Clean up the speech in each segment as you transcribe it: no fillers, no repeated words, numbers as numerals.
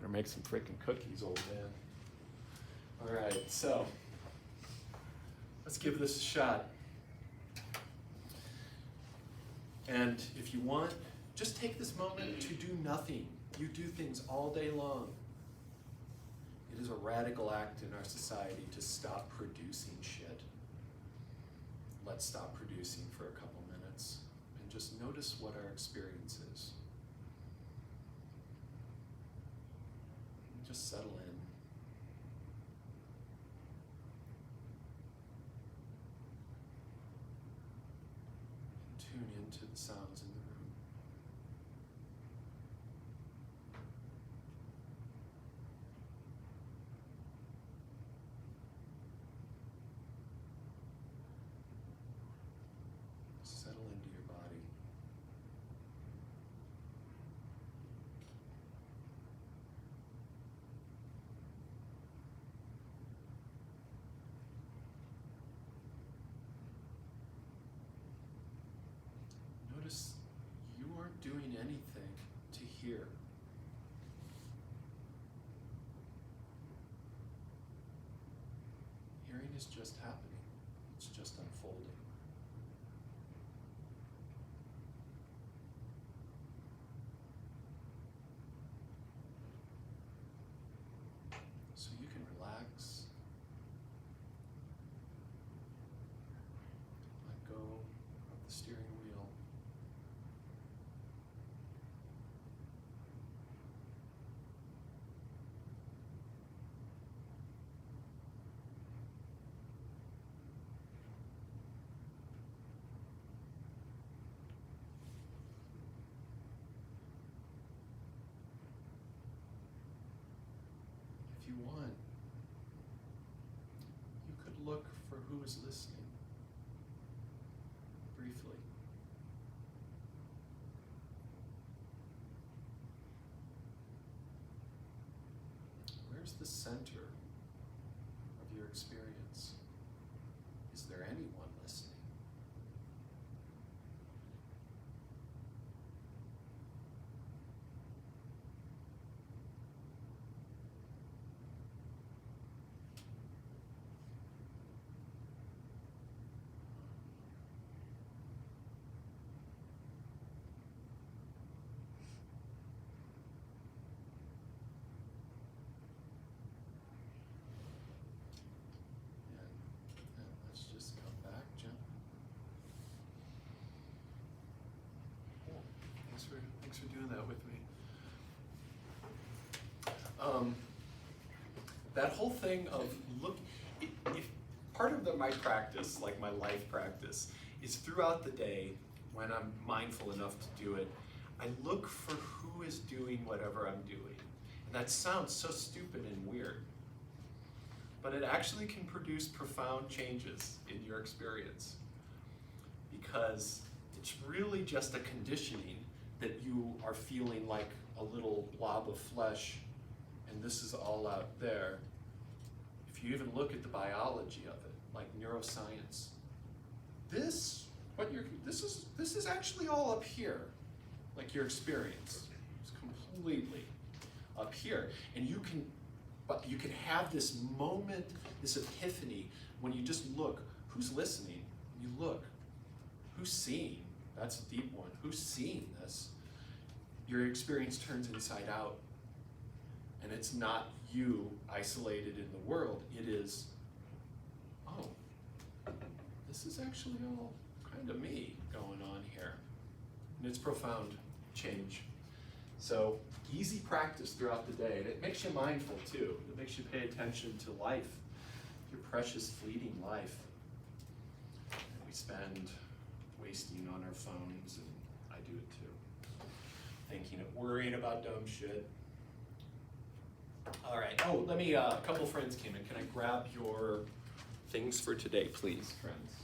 Better make some freaking cookies, old man. All right, so let's give this a shot. And if you want, just take this moment to do nothing. You do things all day long. It is a radical act in our society to stop producing shit. Let's stop producing for a couple minutes and just notice what our experience is. Just settle in. Tune into the sounds in the room. Settle into your body. Notice you aren't doing anything to hear. Hearing is just happening. It's just unfolding. So you can relax, let go of the steering wheel. If you want, you could look for who is listening briefly. Where's the center of your experience? Is there anyone listening? And let's just come back gently. Cool. Thanks for doing that with me. That whole thing of if part of my practice, like my life practice, is throughout the day when I'm mindful enough to do it, I look for who is doing whatever I'm doing. And that sounds so stupid and weird, but it actually can produce profound changes in your experience, because it's really just a conditioning that you are feeling like a little blob of flesh and this is all out there. If you even look at the biology of it, like neuroscience, this is actually all up here, like your experience. It's completely up here. And you can have this moment, this epiphany, when you just look, who's listening? You look, who's seeing? That's a deep one. Who's seeing this? Your experience turns inside out. And it's not you isolated in the world. It is, oh, this is actually all kind of me going on here. And it's profound change. So easy practice throughout the day. And it makes you mindful too. It makes you pay attention to life, your precious fleeting life that we spend wasting on our phones, and I do it too. Thinking of worrying about dumb shit. All right, oh, let me, a couple friends came in. Can I grab your things for today, please, friends?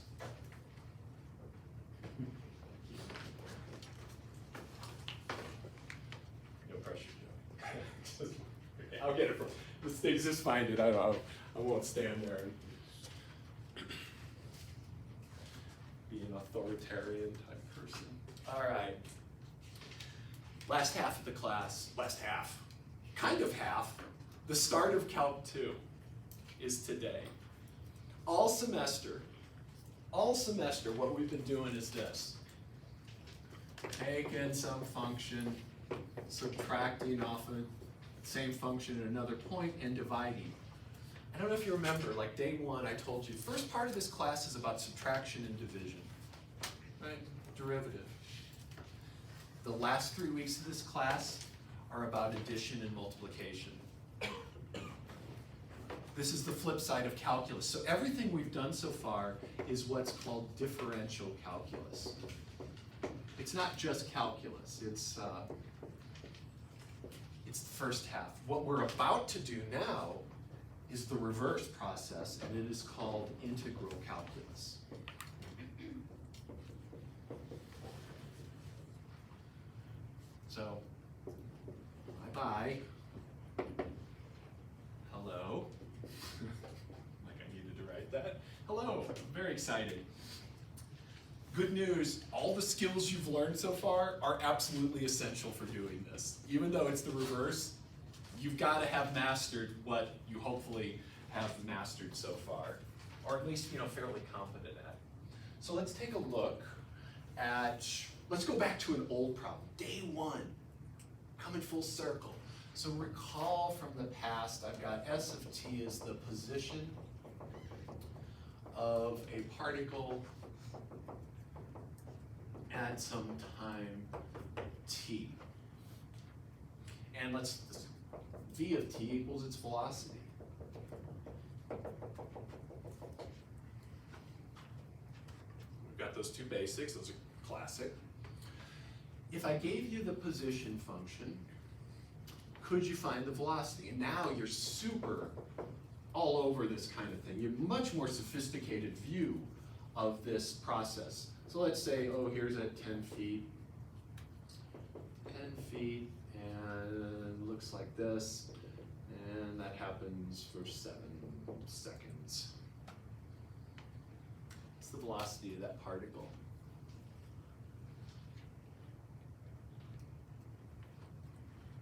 No pressure, Joe. I'll get it from, this thing's just find it, I won't stand there and be an authoritarian type person. All right, last half of the class, last half. kind of half, the start of Calc 2 is today. All semester, what we've been doing is this. Taking some function, subtracting off a same function at another point, and dividing. I don't know if you remember, like day one, I told you, the first part of this class is about subtraction and division, right? Derivative. The last 3 weeks of this class are about addition and multiplication. This is the flip side of calculus. So everything we've done so far is what's called differential calculus. It's not just calculus, it's the first half. What we're about to do now is the reverse process, and it is called integral calculus. So, bye-bye. Hello. Like I needed to write that. Hello, I'm very excited. Good news, all the skills you've learned so far are absolutely essential for doing this. Even though it's the reverse, you've got to have mastered what you hopefully have mastered so far, or at least, fairly competent at. So let's take a look at, let's go back to an old problem. Day one, coming full circle. So recall from the past, I've got S of t as the position of a particle at some time t. And v of t equals its velocity. We've got those two basics, those are classic. If I gave you the position function, could you find the velocity? And now you're super all over this kind of thing. You have a much more sophisticated view of this process. So let's say, here's at 10 feet. 10 feet, and looks like this. And that happens for 7 seconds. What's the velocity of that particle?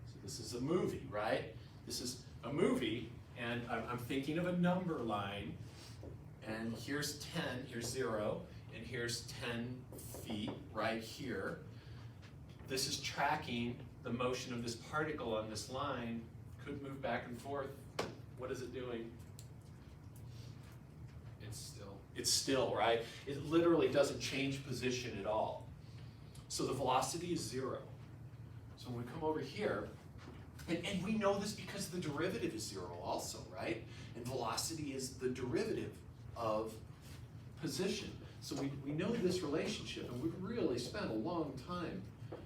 So this is a movie, right? This is a movie, and I'm thinking of a number line, and here's 10, here's 0, and here's 10 feet right here. This is tracking the motion of this particle on this line. Could move back and forth. What is it doing? It's still, right? It literally doesn't change position at all. So the velocity is 0. So when we come over here, and we know this because the derivative is 0 also, right? And velocity is the derivative of position. So we know this relationship, and we've really spent a long time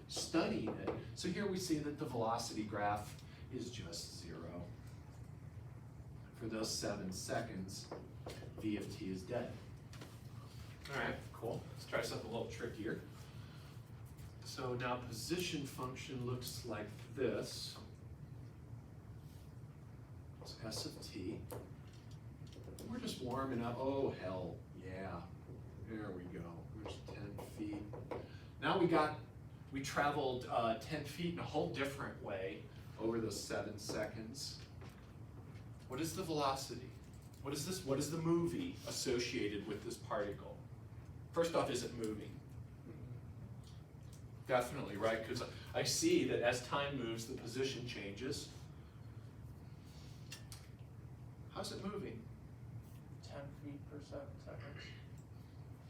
studying it. So here we see that the velocity graph is just 0. For those 7 seconds, v of t is dead. All right, cool. Let's try something a little trickier. So now position function looks like this. It's s of t. We're just warming up. Oh, hell, yeah. There we go. There's 10 feet. Now we traveled 10 feet in a whole different way over those 7 seconds. What is the velocity? What is this? What is the movie associated with this particle? First off, is it moving? Definitely, right? Because I see that as time moves, the position changes. How's it moving? 10 feet per second.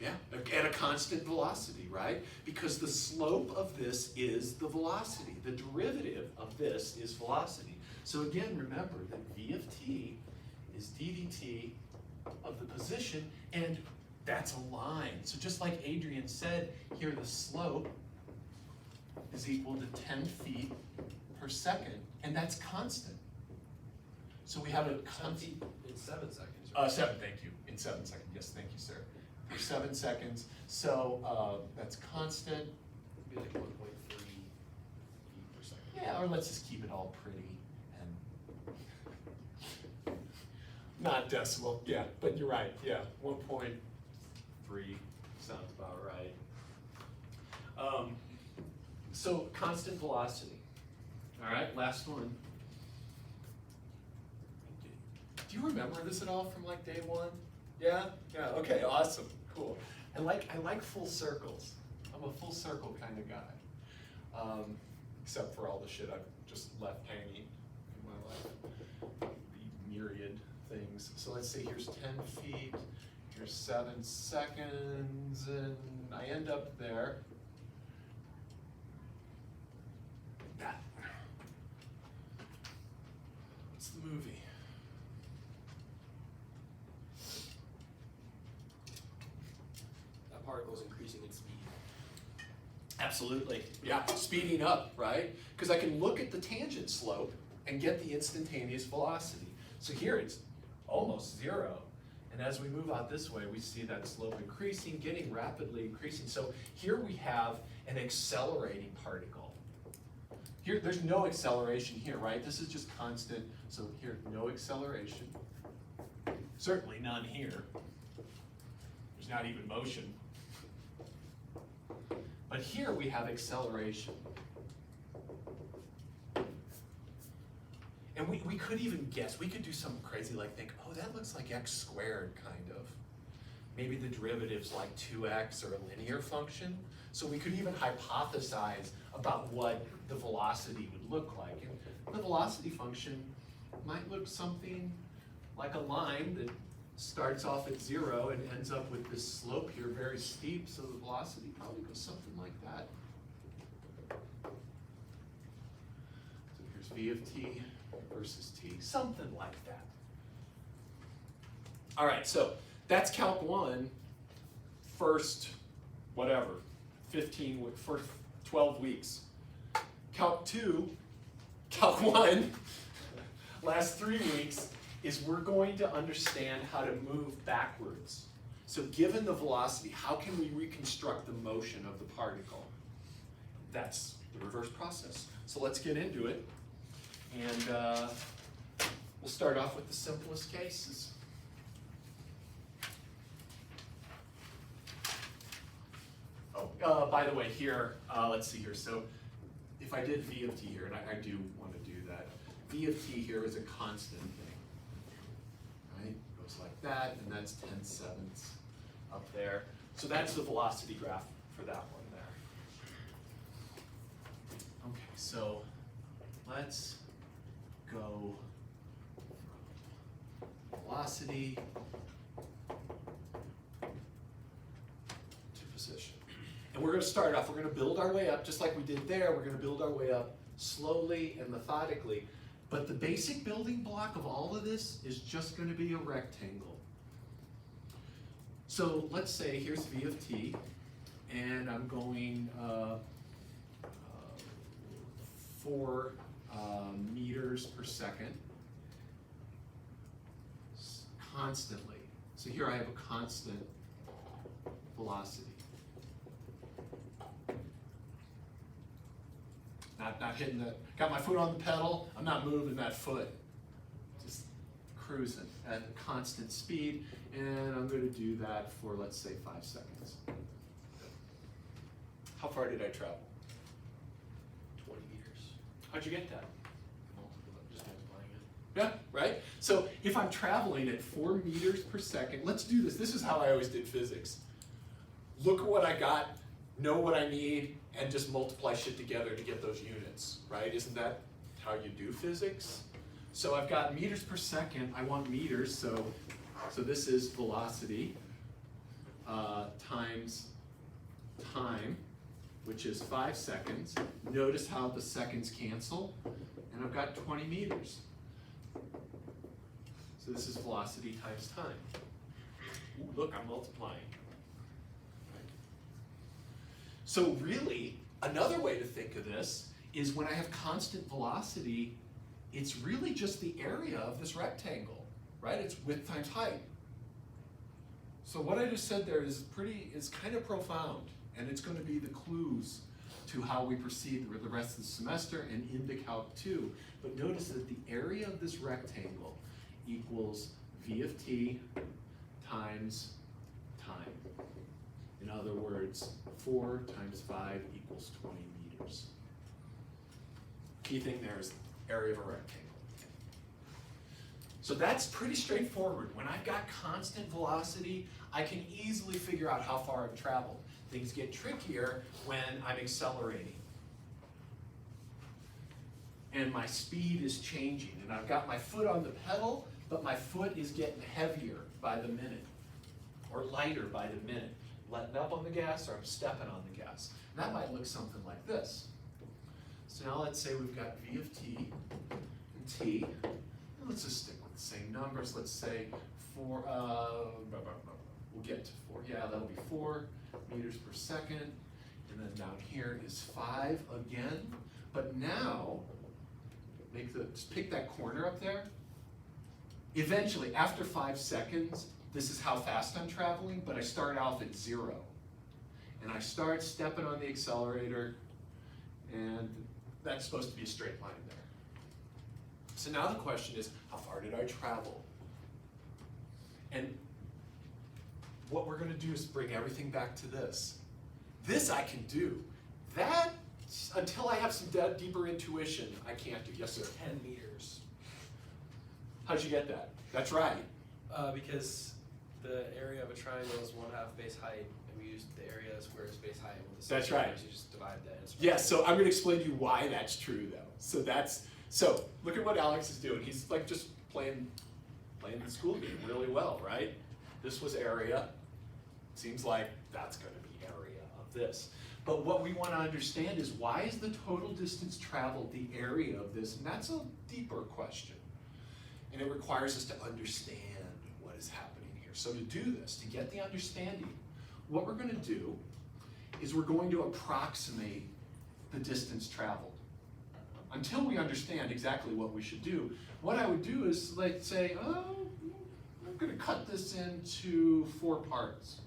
Yeah, at a constant velocity, right? Because the slope of this is the velocity. The derivative of this is velocity. So again, remember that v of t is d dt of the position, and that's a line. So just like Adrian said, here the slope is equal to 10 feet per second, and that's constant. So we have a constant. In 7 seconds. Right? 7, thank you. In 7 seconds, yes, thank you, sir. For 7 seconds. So that's constant. It'd be like 1.3 feet per second. Yeah, or let's just keep it all pretty and not decimal. Yeah, but you're right. Yeah, 1.3 sounds about right. So constant velocity. All right, last one. you remember this at all from like day one? Yeah? Yeah, okay, awesome, cool. I like full circles. I'm a full circle kind of guy. Except for all the shit I've just left hanging in my life. The myriad things. So let's see, here's 10 feet, here's 7 seconds, and I end up there. That. What's the movie? That particle is increasing its speed. Absolutely, yeah, speeding up, right? Because I can look at the tangent slope and get the instantaneous velocity. So here it's almost 0. And as we move out this way, we see that slope increasing, getting rapidly increasing. So here we have an accelerating particle. Here, there's no acceleration here, right? This is just constant. So here, no acceleration. Certainly none here. There's not even motion. But here we have acceleration. And we could even guess, we could do something crazy like think, oh, that looks like x squared, kind of. Maybe the derivative's like 2x or a linear function. So we could even hypothesize about what the velocity would look like. And the velocity function might look something like a line that starts off at 0 and ends up with this slope here, very steep, so the velocity probably goes something like that. So here's v of t versus t, something like that. All right, so that's Calc 1, first, whatever, 12 weeks. Calc 2, Calc 1, last 3 weeks, is we're going to understand how to move backwards. So given the velocity, how can we reconstruct the motion of the particle? That's the reverse process. So let's get into it. And we'll start off with the simplest cases. Oh, by the way, here, let's see here. So if I did v of t here, and I do want to do that, v of t here is a constant thing. Right? Goes like that, and that's 10/7 up there. So that's the velocity graph for that one there. Okay, so let's go from velocity to position. And we're going to start off, we're going to build our way up, just like we did there. We're going to build our way up slowly and methodically. But the basic building block of all of this is just going to be a rectangle. So let's say here's v of t, and I'm going 4 meters per second constantly. So here I have a constant velocity. Not hitting the, got my foot on the pedal, I'm not moving that foot. Just cruising at a constant speed, and I'm going to do that for, let's say, 5 seconds. How far did I travel? 20 meters. How'd you get that? Just multiplying it. Yeah, right? So if I'm traveling at 4 meters per second, let's do this. This is how I always did physics. Look at what I got, know what I need, and just multiply shit together to get those units, right? Isn't that how you do physics? So I've got meters per second, I want meters, so this is velocity times time, which is 5 seconds. Notice how the seconds cancel, and I've got 20 meters. So this is velocity times time. Ooh, look, I'm multiplying. So really, another way to think of this is when I have constant velocity, it's really just the area of this rectangle, right? It's width times height. So what I just said there is kind of profound, and it's going to be the clues to how we proceed the rest of the semester and into Calc 2. But notice that the area of this rectangle equals v of t times time. In other words, 4 times 5 equals 20 meters. Key thing there is area of a rectangle. So that's pretty straightforward. When I've got constant velocity, I can easily figure out how far I've traveled. Things get trickier when I'm accelerating. And my speed is changing. And I've got my foot on the pedal, but my foot is getting heavier by the minute, or lighter by the minute. Letting up on the gas, or I'm stepping on the gas. And that might look something like this. So now let's say we've got V of t and t. And let's just stick with the same numbers. Let's say we'll get to 4. Yeah, that'll be 4 meters per second. And then down here is 5 again. But now, just pick that corner up there. Eventually, after 5 seconds, this is how fast I'm traveling, but I start off at 0. And I start stepping on the accelerator, and that's supposed to be a straight line there. So now the question is, how far did I travel? And what we're going to do is bring everything back to this. This I can do. That, until I have some deeper intuition, I can't do. Yes, sir? 10 meters. How'd you get that? That's right. Because the area of a triangle is 1/2 base height, and we used the area as square is base height. With the That's right. You just divide that. Yes, so I'm going to explain to you why that's true, though. So look at what Alex is doing. He's like just playing the school game really well, right? This was area. Seems like that's going to be area of this. But what we want to understand is, why is the total distance traveled the area of this? And that's a deeper question. And it requires us to understand what is happening here. So to do this, to get the understanding, what we're going to do is we're going to approximate the distance traveled. Until we understand exactly what we should do, what I would do is, like, say, oh, I'm going to cut this into 4 parts.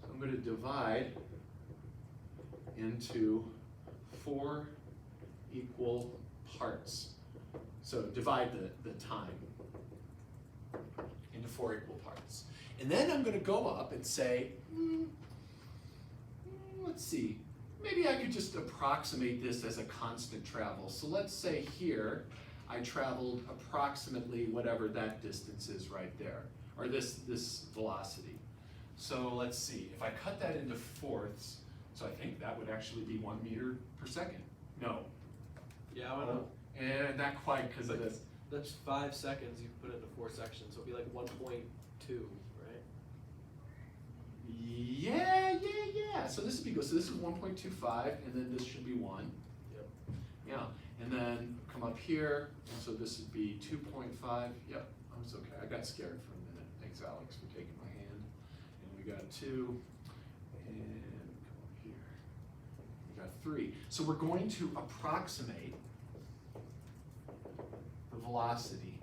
So I'm going to divide into 4 equal parts. So divide the time into 4 equal parts. And then I'm going to go up and say, let's see, maybe I could just approximate this as a constant travel. So let's say here, I traveled approximately whatever that distance is right there, or this velocity. So let's see, if I cut that into fourths, so I think that would actually be 1 meter per second. No. Yeah, I know. And not quite, because of this. That's 5 seconds. You put it into 4 sections, so it'd be like 1.2, right? Yeah. So this would be good. So this is 1.25, and then this should be 1. Yep. Yeah, and then come up here, and so this would be 2.5. Yep, I was okay. I got scared for a minute. Thanks, Alex, for taking my hand. And we got 2, and come up here. We got 3. So we're going to approximate the velocity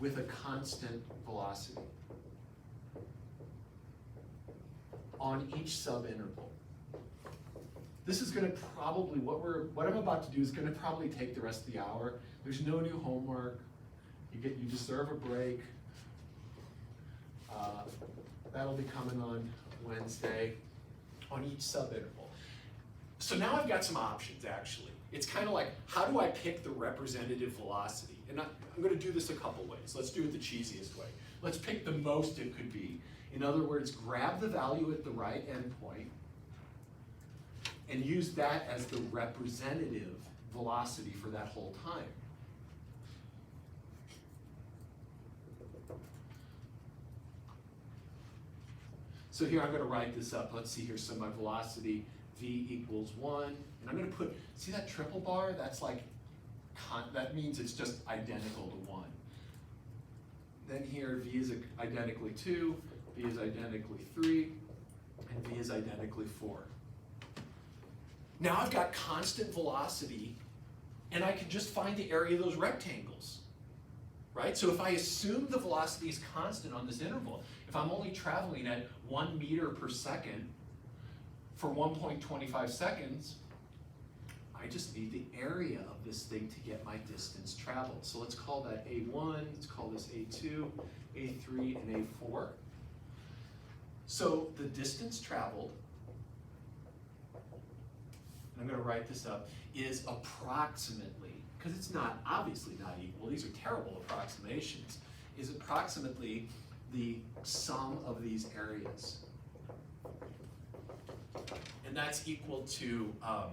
with a constant velocity on each subinterval. This is going to probably, what I'm about to do is going to probably take the rest of the hour. There's no new homework. You deserve a break. That'll be coming on Wednesday on each subinterval. So now I've got some options, actually. It's kind of like, how do I pick the representative velocity? And I'm going to do this a couple ways. Let's do it the cheesiest way. Let's pick the most it could be. In other words, grab the value at the right endpoint and use that as the representative velocity for that whole time. So here I'm going to write this up. Let's see here. So my velocity, v equals 1. And I'm going to put, see that triple bar? That's like, that means it's just identical to 1. Then here, v is identically 2. V is identically 3, and V is identically 4. Now I've got constant velocity, and I can just find the area of those rectangles, right? So if I assume the velocity is constant on this interval, if I'm only traveling at 1 meter per second for 1.25 seconds, I just need the area of this thing to get my distance traveled. So let's call that A1, let's call this A2, A3, and A4. So the distance traveled, I'm going to write this up, is approximately, because it's not, obviously not equal, these are terrible approximations, is approximately the sum of these areas. And that's equal to, 1.25.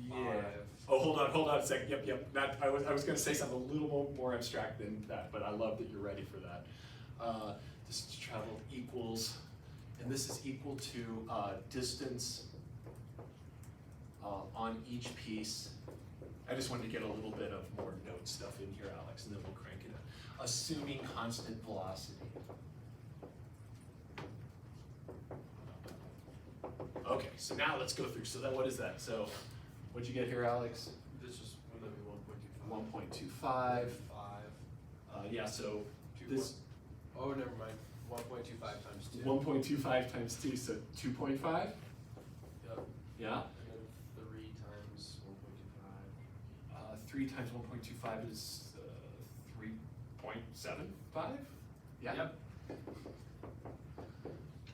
yeah. Oh, hold on a second. Yep. I was going to say something a little more abstract than that, but I love that you're ready for that. Distance traveled equals, and this is equal to distance on each piece. I just wanted to get a little bit of more note stuff in here, Alex, and then we'll crank it up. Assuming constant velocity. Okay, so now let's go through. So then what is that? So what'd you get here, Alex? This is, would that be 1.25? 1.25. 5. Yeah, so 2. this, Oh, never mind. 1.25 times 2. 1.25 times 2, so 2.5? Yep. Yeah? And then 3 times 1.25. 3 times 1.25 is 3.75? Yeah? Yep.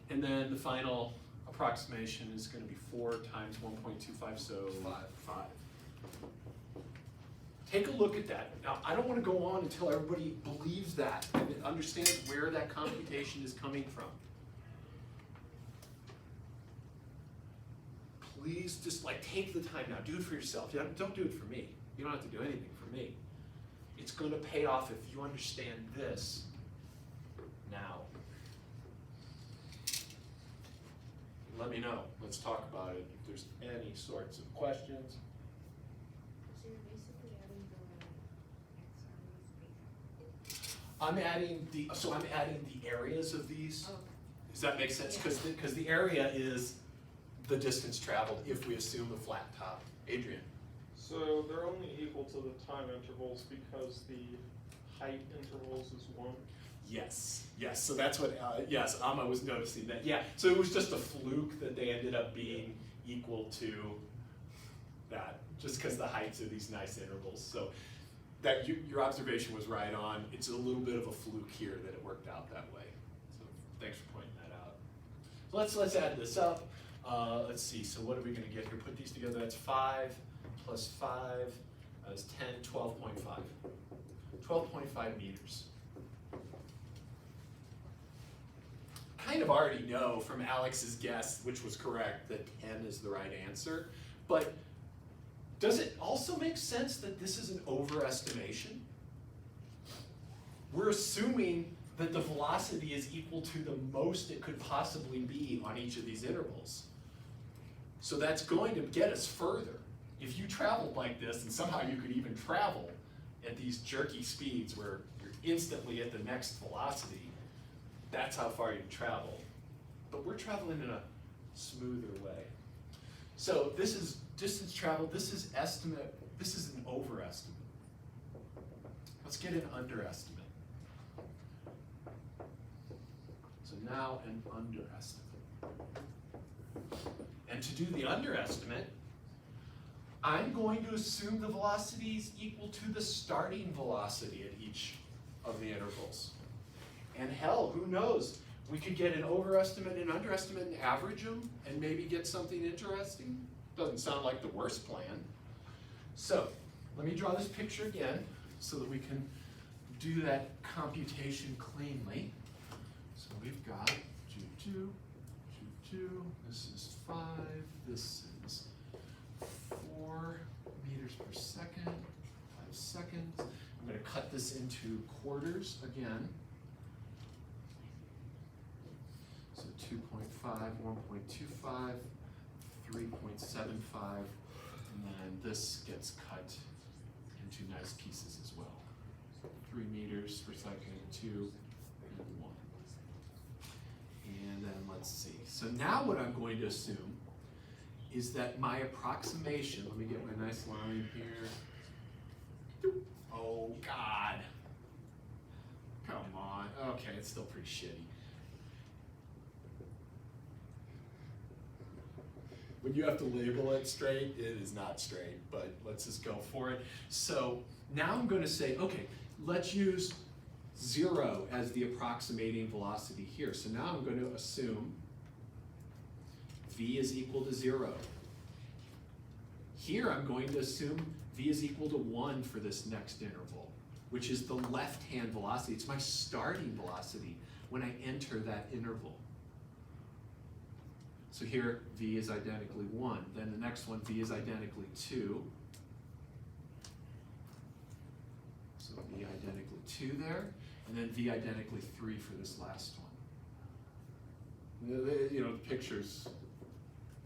And then the final approximation is going to be 4 times 1.25, so 5. Take a look at that. Now, I don't want to go on until everybody believes that and understands where that computation is coming from. Please just take the time now. Do it for yourself. Don't do it for me. You don't have to do anything for me. It's going to pay off if you understand this now. Let me know. Let's talk about it if there's any sorts of questions. So you're basically adding the X I'm adding the areas of these. Oh, Does that make sense? Yeah. Because the area is the distance traveled if we assume a flat top. Adrian. So they're only equal to the time intervals because the height intervals is 1. Yes. So that's what. Yes, Amma was noticing that. Yeah. So it was just a fluke that they ended up being equal to that, just because the heights are these nice intervals. So that your observation was right on. It's a little bit of a fluke here that it worked out that way. So thanks for pointing that out. So let's add this up. Let's see. So what are we going to get here? Put these together. That's 5 plus 5 is 10. 12.5. 12.5 meters. Kind of already know from Alex's guess, which was correct, that 10 is the right answer. But does it also make sense that this is an overestimation? We're assuming that the velocity is equal to the most it could possibly be on each of these intervals. So that's going to get us further. If you traveled like this, and somehow you could even travel at these jerky speeds where you're instantly at the next velocity, that's how far you travel. But we're traveling in a smoother way. So this is distance traveled, this is estimate, this is an overestimate. Let's get an underestimate. So now an underestimate. And to do the underestimate, I'm going to assume the velocity is equal to the starting velocity at each of the intervals. And hell, who knows? We could get an overestimate and underestimate and average them and maybe get something interesting. Doesn't sound like the worst plan. So let me draw this picture again so that we can do that computation cleanly. So we've got 2, 2, 2, 2. This is 5. This is 4 meters per second, 5 seconds. I'm going to cut this into quarters again. So 2.5, 1.25, 3.75, and then this gets cut into nice pieces as well. So 3 meters per second, 2, and 1. And then let's see. So now what I'm going to assume is that my approximation, let me get my nice line here. Oh God. Come on. Okay, it's still pretty shitty. When you have to label it straight, it is not straight, but let's just go for it. So now I'm going to say, okay, let's use 0 as the approximating velocity here. So now I'm going to assume v is equal to 0 Here I'm going to assume v is equal to 1 for this next interval, which is the left-hand velocity. It's my starting velocity when I enter that interval. So here v is identically 1. Then the next one, v is identically 2. So v identically 2 there, and then v identically 3 for this last one. You know, the picture's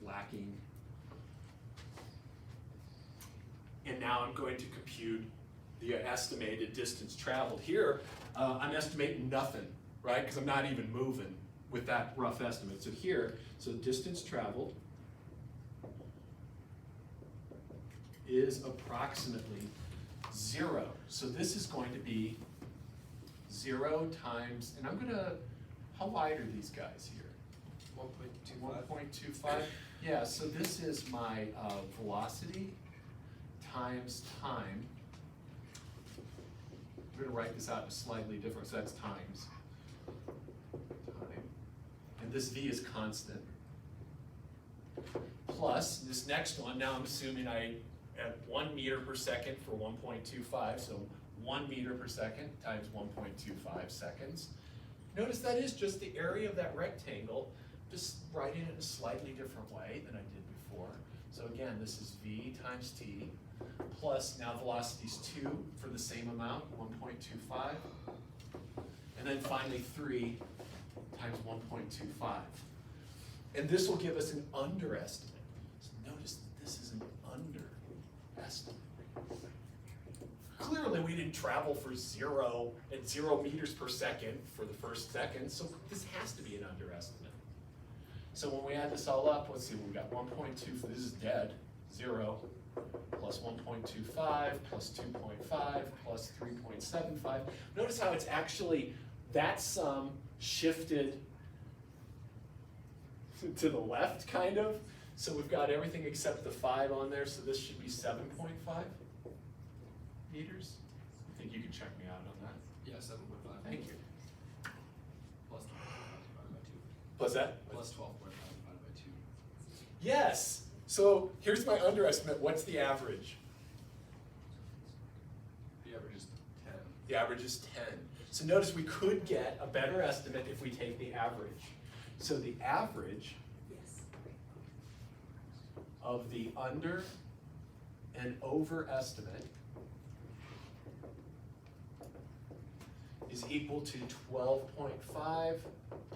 lacking. And now I'm going to compute the estimated distance traveled. Here, I'm estimating nothing, right? Because I'm not even moving with that rough estimate. So here, so distance traveled is approximately 0. So this is going to be 0 times, and I'm gonna, how wide are these guys here? 1.25. 1.25? Yeah, so this is my velocity times time. We're gonna write this out in a slightly different, so that's times time. And this v is constant. Plus, this next one, now I'm assuming I at 1 meter per second for 1.25, so 1 meter per second times 1.25 seconds. Notice that is just the area of that rectangle, just writing it in a slightly different way than I did before. So again, this is v times t, plus now velocity's 2 for the same amount, 1.25. And then finally 3 times 1.25. And this will give us an underestimate. So notice that this is an underestimate. Clearly we didn't travel for 0 at 0 meters per second for the first second, so this has to be an underestimate. So when we add this all up, let's see, we've got 1.2, this is dead, 0, plus 1.25, plus 2.5, plus 3.75. Notice how it's actually, that sum shifted to the left, kind of. So we've got everything except the 5 on there, so this should be 7.5 meters. I think you can check me out on that. Yeah, 7.5. Thank you. Plus 12.5 divided by 2. What's that? Plus 12.5 divided by 2. Yes. So here's my underestimate. What's the average? The average is 10. The average is 10. So notice we could get a better estimate if we take the average. So the average of the under and over estimate is equal to 12.5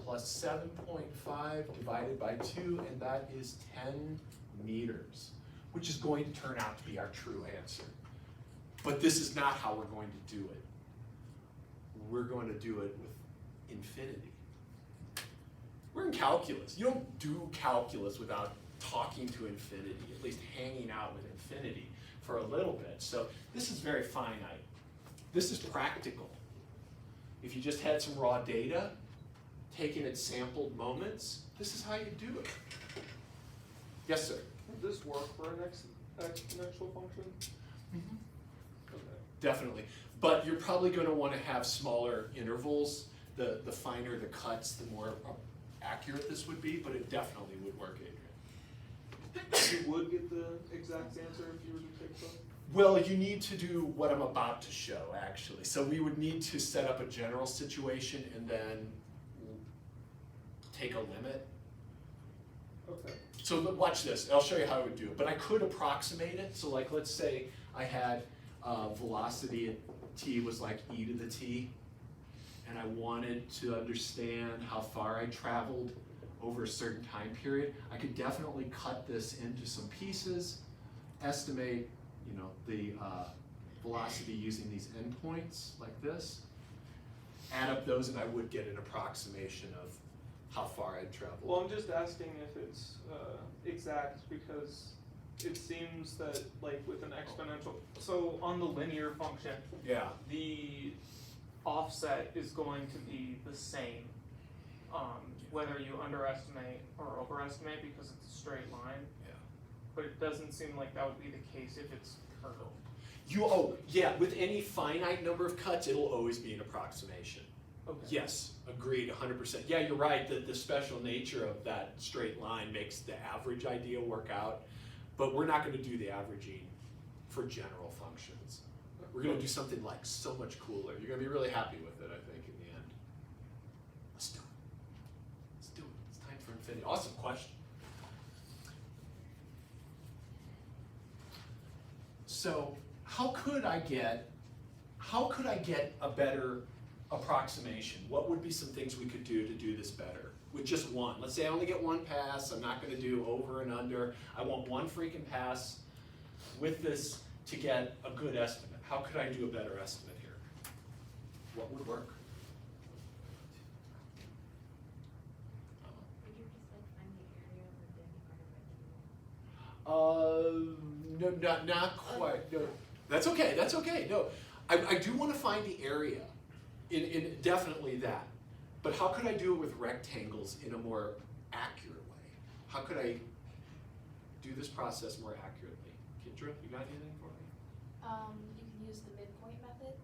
plus 7.5 divided by 2, and that is 10 meters, which is going to turn out to be our true answer. But this is not how we're going to do it. We're going to do it with infinity. We're in calculus. You don't do calculus without talking to infinity, at least hanging out with infinity for a little bit. So this is very finite. This is practical. If you just had some raw data, taking its sampled moments, this is how you do it. Yes, sir? Would this work for an exponential function? Mm-hmm. Okay. Definitely. But you're probably going to want to have smaller intervals. The finer the cuts, the more accurate this would be, but it definitely would work, Adrian. You would get the exact answer if you were to take them? Well, you need to do what I'm about to show, actually. So we would need to set up a general situation and then take a limit. Okay. So watch this. I'll show you how I would do it. But I could approximate it. So like, let's say I had velocity at t was like e to the t, and I wanted to understand how far I traveled over a certain time period. I could definitely cut this into some pieces, estimate, you know, the velocity using these endpoints like this, add up those, and I would get an approximation of how far I'd traveled. Well, I'm just asking if it's exact because it seems that, like, with an exponential, so on the linear function, Yeah. the offset is going to be the same, whether you underestimate or overestimate because it's a straight line. Yeah. But it doesn't seem like that would be the case if it's curved. Yeah, with any finite number of cuts, it'll always be an approximation. Okay. Yes, agreed, 100%. Yeah, you're right, the special nature of that straight line makes the average idea work out, but we're not gonna do the averaging for general functions. We're gonna do something like so much cooler. You're gonna be really happy with it, I think, in the end. Let's do it. Let's do it. It's time for infinity. Awesome question. So how could I get a better approximation? What would be some things we could do to do this better? With just one. Let's say I only get one pass. I'm not going to do over and under. I want one freaking pass with this to get a good estimate. How could I do a better estimate here? What would work? Would you just like find the area within our rectangle? No, not quite. No, that's okay. That's okay. No, I do want to find the area. In definitely that. But how could I do it with rectangles in a more accurate way? How could I do this process more accurately? Kendra, you got anything for me? You can use the midpoint method.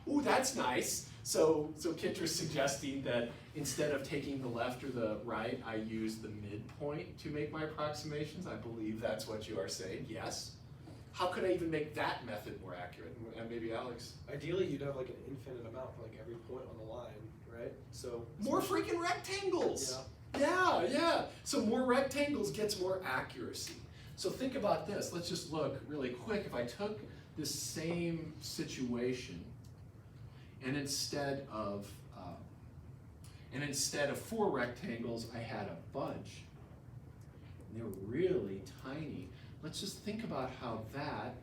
Ooh, that's nice. So Kendra's suggesting that instead of taking the left or the right, I use the midpoint to make my approximations. I believe that's what you are saying, yes. How could I even make that method more accurate? And maybe Alex? Ideally, you'd have like an infinite amount for like every point on the line, right? So More freaking rectangles! Yeah. Yeah. So more rectangles gets more accuracy. So think about this. Let's just look really quick. If I took this same situation and instead of 4 rectangles, I had a bunch. And they were really tiny. Let's just think about how that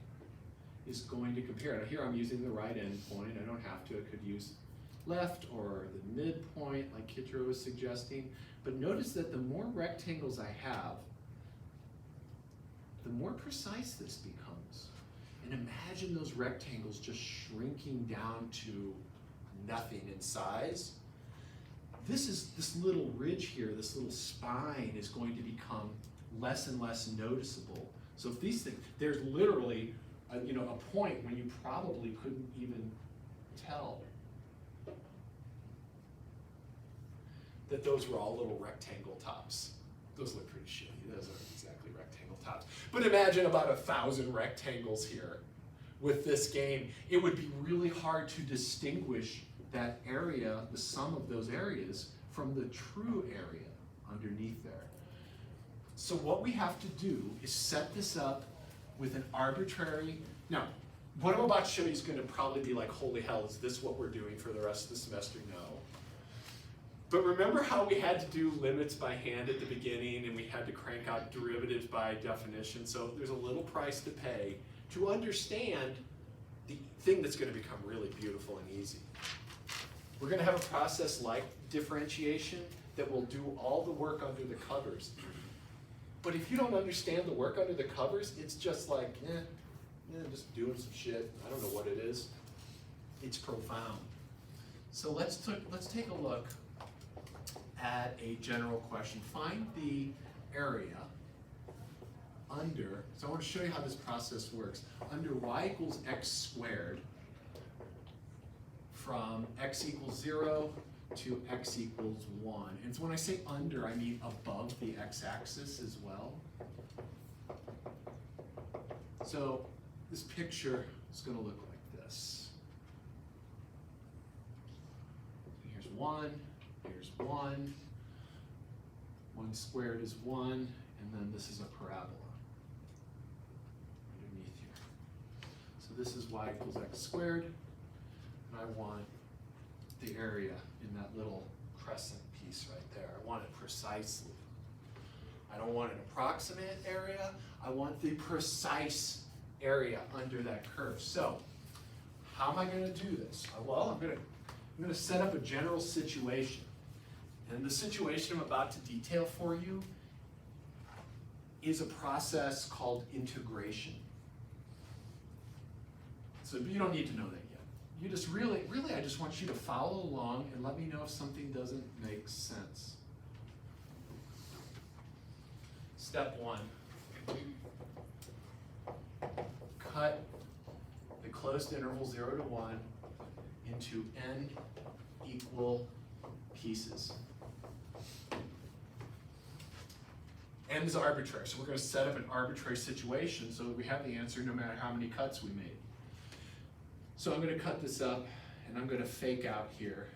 is going to compare. Now here I'm using the right endpoint. I don't have to. I could use left or the midpoint like Kitra was suggesting. But notice that the more rectangles I have, the more precise this becomes. And imagine those rectangles just shrinking down to nothing in size. This little ridge here, this little spine is going to become less and less noticeable. So if these things, there's literally a point when you probably couldn't even tell that those were all little rectangle tops. Those look pretty shitty. Those aren't exactly rectangle tops. But imagine about 1,000 rectangles here with this game. It would be really hard to distinguish that area, the sum of those areas, from the true area underneath there. So what we have to do is set this up with an arbitrary, now, what I'm about to show you is going to probably be like, holy hell, is this what we're doing for the rest of the semester? No. But remember how we had to do limits by hand at the beginning and we had to crank out derivatives by definition? So there's a little price to pay to understand the thing that's going to become really beautiful and easy. We're going to have a process like differentiation that will do all the work under the covers. But if you don't understand the work under the covers, it's just like, just doing some shit. I don't know what it is. It's profound. So let's take a look at a general question. Find the area under, so I want to show you how this process works, under y equals x squared from x equals 0 to x equals 1. And so when I say under, I mean above the x-axis as well. So this picture is going to look like this. Here's 1, here's 1. 1 squared is 1, and then this is a parabola underneath here. So this is y equals x squared, and I want the area in that little crescent piece right there. I want it precisely. I don't want an approximate area. I want the precise area under that curve. So how am I going to do this? Well, I'm going to set up a general situation. And the situation I'm about to detail for you is a process called integration. So you don't need to know that yet. You just really, I just want you to follow along and let me know if something doesn't make sense. Step 1. Cut the closed interval 0 to 1 into n equal pieces. n is arbitrary, so we're going to set up an arbitrary situation so that we have the answer no matter how many cuts we made. So I'm going to cut this up, and I'm going to fake out here.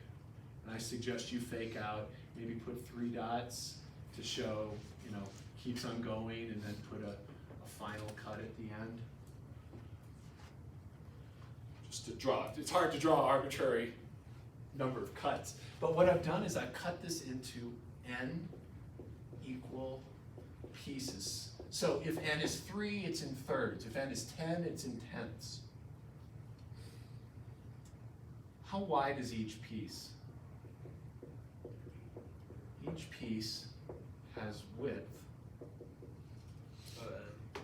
And I suggest you fake out, maybe put 3 dots to show, you know, keeps on going, and then put a final cut at the end. Just to draw. It's hard to draw an arbitrary number of cuts. But what I've done is I've cut this into n equal pieces. So if n is 3, it's in thirds. If n is 10, it's in tenths. How wide is each piece? Each piece has width. Of n.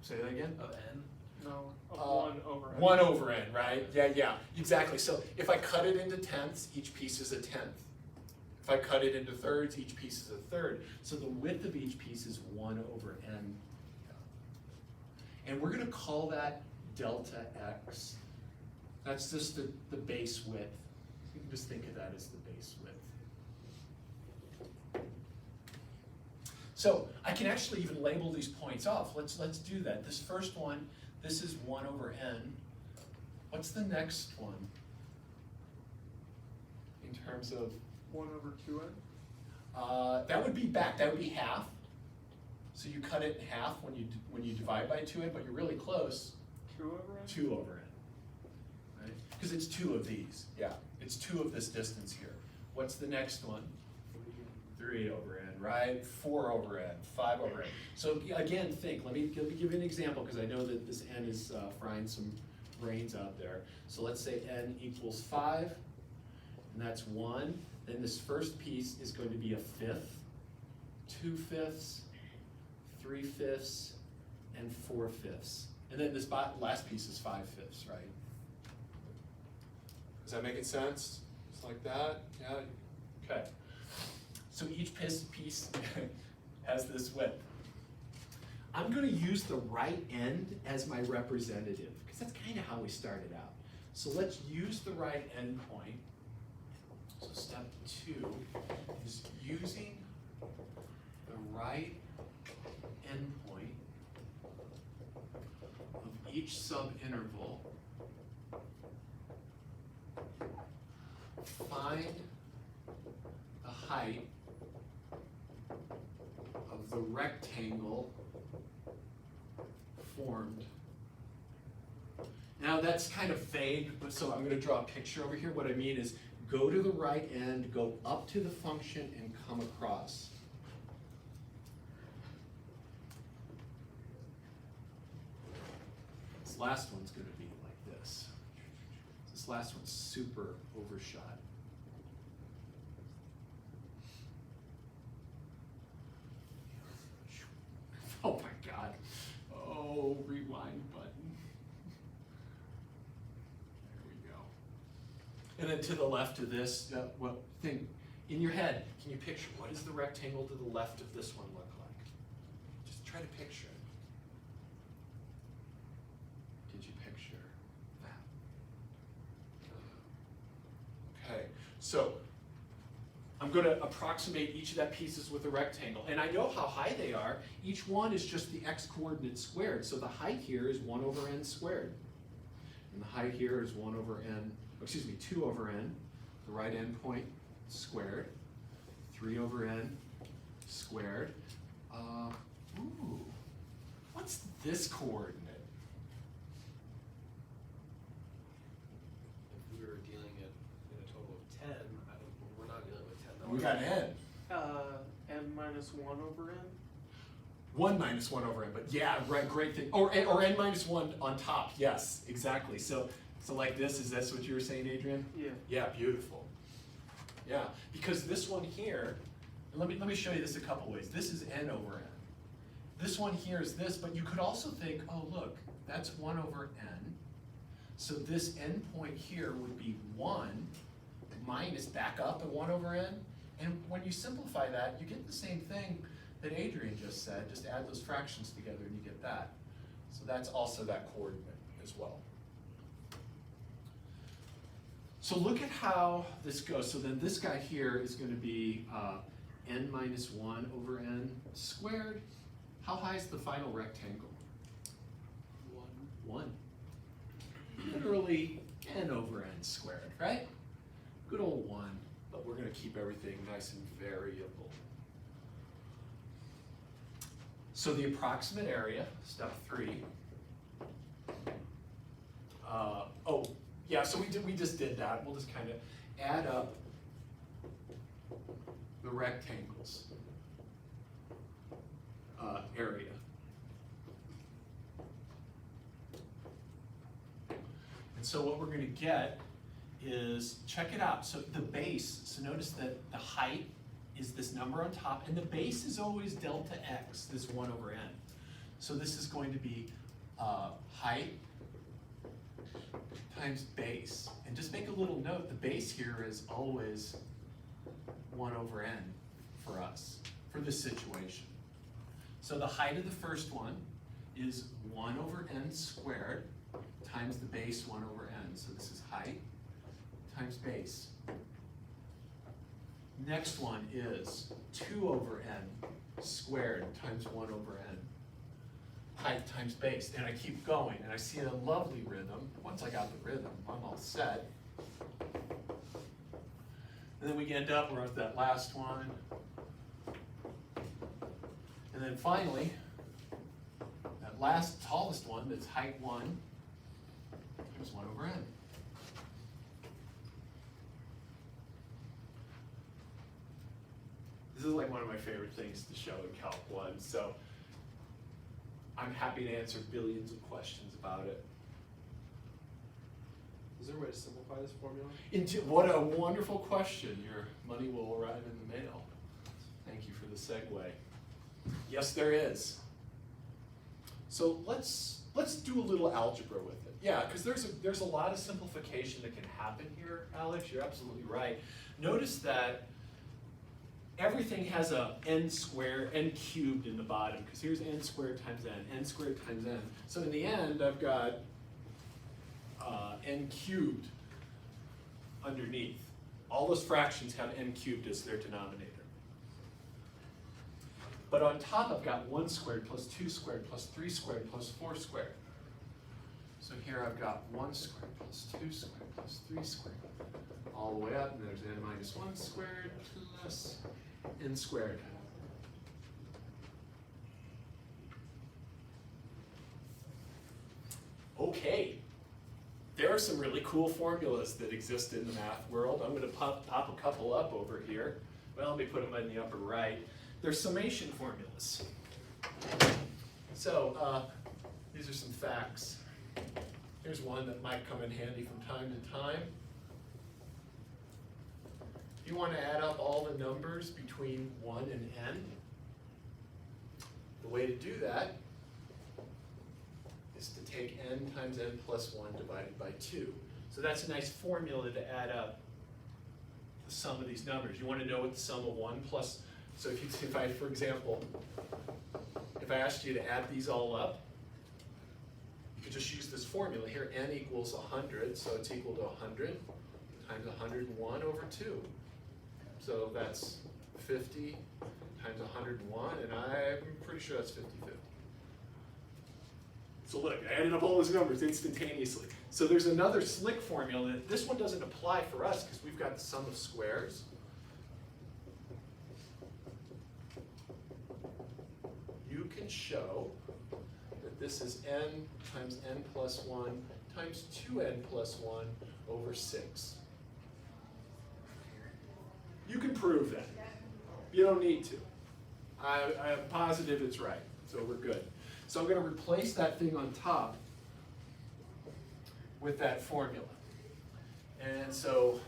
Say that again? Of n. No, of 1 over n. 1 over n, right? Yeah, exactly. So if I cut it into tenths, each piece is a tenth. If I cut it into thirds, each piece is a third. So the width of each piece is 1 over n. And we're going to call that delta x. That's just the base width. You can just think of that as the base width. So I can actually even label these points off. Let's do that. This first one, this is 1 over n. What's the next one in terms of? 1 over 2n? That would be back. That would be half. So you cut it in half when you divide by 2n, but you're really close. 2 over n? 2 over n. Right? Because it's 2 of these. Yeah, it's 2 of this distance here. What's the next one? 3 over n, right? 4 over n, 5 over n. So again, think. Let me give you an example because I know that this n is frying some brains out there. So let's say n equals 5, and that's 1. Then this first piece is going to be a fifth, 2/5, 3/5, and 4/5. And then this last piece is 5/5, right? Does that make sense? Just like that? Yeah? Okay. So each piece has this width. I'm going to use the right end as my representative, because that's kind of how we started out. So let's use the right end point. So step 2 is using the right endpoint of each subinterval. Find the height of the rectangle formed. Now that's kind of vague, but so I'm going to draw a picture over here. What I mean is go to the right end, go up to the function, and come across. This last one's going to be like this. This last one's super overshot. Oh my God. Oh, rewind button. There we go. And then to the left of this, think, in your head, can you picture what does the rectangle to the left of this one look like? Just try to picture it. Did you picture that? Okay, so I'm going to approximate each of that pieces with a rectangle. And I know how high they are. Each one is just the x-coordinate squared. So the height here is 1 over n squared. And the height here is 1 over n, excuse me, 2 over n, the right endpoint squared, 3 over n squared. Ooh, what's this coordinate? If we were dealing in a total of 10, we're not dealing with 10. We got n. N minus 1 over n? 1 minus 1 over n, but yeah, right, great thing. Or n minus 1 on top, yes, exactly. So like this, is this what you were saying, Adrian? Yeah. Yeah, beautiful. Yeah, because this one here, and let me show you this a couple ways. This is n over n. This one here is this, but you could also think, oh look, that's 1 over n. So this endpoint here would be 1 minus back up at 1 over n. And when you simplify that, you get the same thing that Adrian just said. Just add those fractions together and you get that. So that's also that coordinate as well. So look at how this goes. So then this guy here is going to be n minus 1 over n squared. How high is the final rectangle? 1. Literally n over n squared, right? Good old 1, but we're going to keep everything nice and variable. So the approximate area, step 3. Oh, yeah, so we just did that. We'll just kind of add up the rectangles area. And so what we're going to get is, check it out. So the base, so notice that the height is this number on top, and the base is always delta x, this 1 over n. So this is going to be height times base. And just make a little note, the base here is always 1 over n for us, for this situation. So the height of the first one is 1 over n squared times the base 1 over n. So this is height times base. Next one is 2 over n squared times 1 over n. Height times base. And I keep going, and I see a lovely rhythm. Once I got the rhythm, I'm all set. And then we end up, we're at that last one. And then finally, that last tallest one, that's height 1, times 1 over n. This is like one of my favorite things to show in Calc 1, so I'm happy to answer billions of questions about it. Is there a way to simplify this formula? What a wonderful question. Your money will arrive in the mail. Thank you for the segue. Yes, there is. So let's do a little algebra with it. Yeah, because there's a lot of simplification that can happen here, Alex. You're absolutely right. Notice that everything has a n squared, n cubed in the bottom, because here's n squared times n squared times n. So in the end, I've got n cubed underneath. All those fractions have n cubed as their denominator. But on top, I've got 1 squared plus 2 squared plus 3 squared plus 4 squared. So here I've got 1 squared plus 2 squared plus 3 squared. All the way up, and there's n minus 1 squared plus n squared. Okay, there are some really cool formulas that exist in the math world. I'm going to pop a couple up over here. Well, let me put them in the upper right. They're summation formulas. So these are some facts. Here's one that might come in handy from time to time. If you want to add up all the numbers between 1 and n, the way to do that is to take n times n plus 1 divided by 2. So that's a nice formula to add up the sum of these numbers. You want to know what the sum of 1 plus, so if I, for example, if I asked you to add these all up, you could just use this formula here. N equals 100, so it's equal to 100 times 101 over 2. So that's 50 times 101, and I'm pretty sure that's 50/50. So look, I added up all those numbers instantaneously. So there's another slick formula. This one doesn't apply for us because we've got the sum of squares. You can show that this is n times n plus 1 times 2n plus 1 over 6. You can prove that. You don't need to. I'm positive it's right, so we're good. So I'm going to replace that thing on top with that formula. And so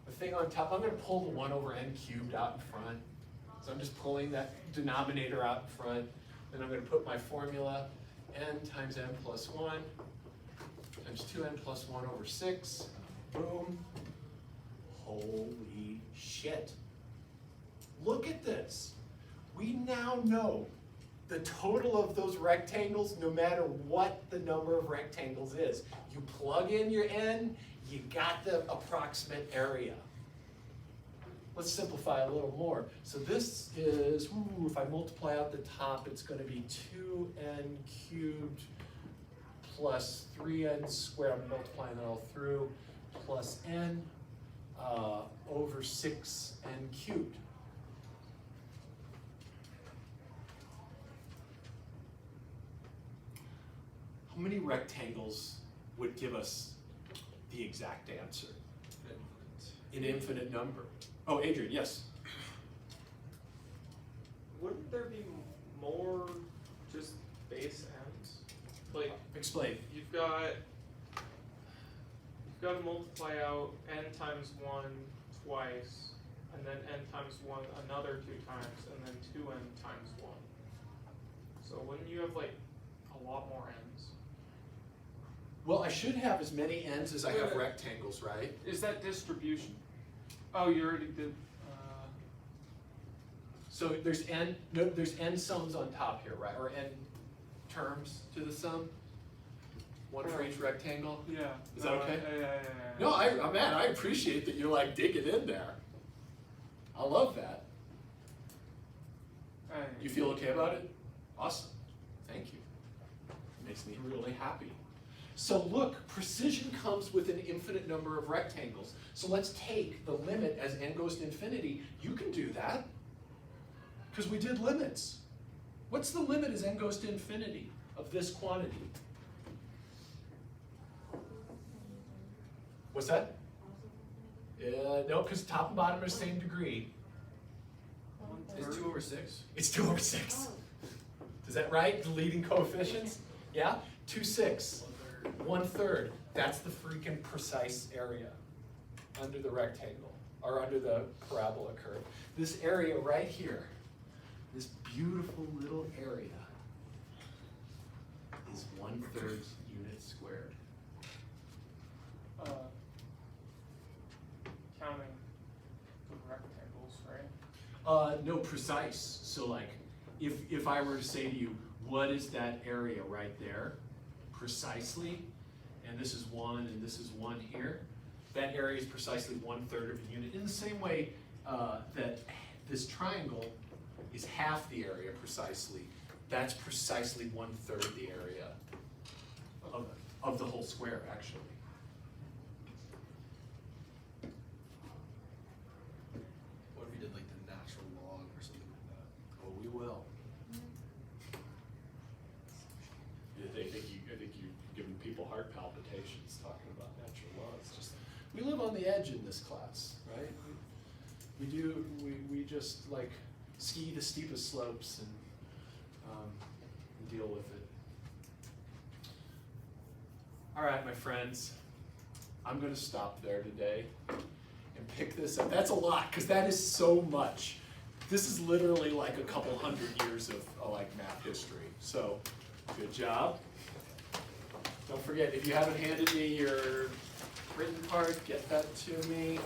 the thing on top, I'm going to pull the 1 over n cubed out in front. So I'm just pulling that denominator out in front. Then I'm going to put my formula, n times n plus 1 times 2n plus 1 over 6. Boom. Holy shit. Look at this. We now know the total of those rectangles, no matter what the number of rectangles is. You plug in your n, you got the approximate area. let's simplify a little more. So this is, if I multiply out the top, it's gonna be 2n cubed plus 3n squared, I'm multiplying that all through, plus n over 6n cubed. How many rectangles would give us the exact answer? An infinite number. Oh, Adrian, yes. Wouldn't there be more just base ends? Like, Explain. you've got to multiply out n times 1 twice, and then n times 1 another 2 times, and then 2n times 1. So wouldn't you have like a lot more n's? Well, I should have as many ends as I have Yeah. rectangles, right? Is that distribution? Oh, you already did. So there's n, no, there's n sums on top here, right? Or n terms to the sum? One for each rectangle? Yeah. Is that okay? Yeah. No, man, I appreciate that you're like digging in there. I love that. You feel okay about it? Awesome. Thank you. Makes me really happy. So look, precision comes with an infinite number of rectangles. So let's take the limit as n goes to infinity. You can do that, because we did limits. What's the limit as n goes to infinity of this quantity? What's that? No, because top and bottom are the same degree. Is 2 over 6? It's 2 over 6. Is that right? The leading coefficients? Yeah? 2, 6. 1/3. That's the freaking precise area under the rectangle, or under the parabola curve. This area right here, this beautiful little area, is 1/3 units squared. Counting the rectangles, right? No, precise. So like, if I were to say to you, what is that area right there, precisely, and this is 1 and this is 1 here, that area is precisely 1/3 of a unit. In the same way that this triangle is half the area precisely, that's precisely 1/3 the area of the whole square, actually. What if we did like the natural log or something like that? Oh, we will. I think you're giving people heart palpitations talking about natural laws. Just, we live on the edge in this class, right? We just like ski the steepest slopes and deal with it. All right, my friends, I'm gonna stop there today and pick this up. That's a lot, because that is so much. This is literally like a couple hundred years of like math history. So, good job. Don't forget, if you haven't handed me your written part, get that to me.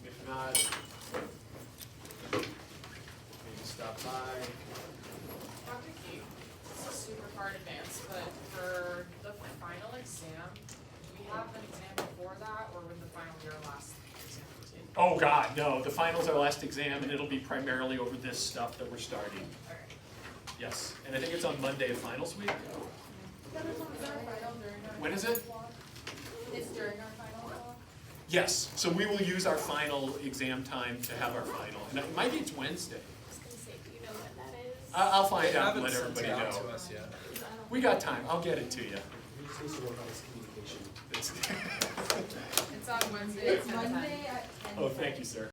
If not, maybe stop by. Dr. Keith, this is super far in advance, but for the final exam, do we have an exam before that, or would the final be our last exam routine? Oh God, no, the finals are last exam and it'll be primarily over this stuff that we're starting. Okay. Yes, and I think it's on Monday of finals week. When is it? It's during our final block. Yes, so we will use our final exam time to have our final, and it might be it's Wednesday. I was gonna say, do you know when that is? I'll find They out and haven't let sent everybody it out know. to us yet. We got time, I'll get it to you. We just need to work on this communication. It's- It's on Wednesday at It's 10:10. Monday at 10. Oh, thank you, sir.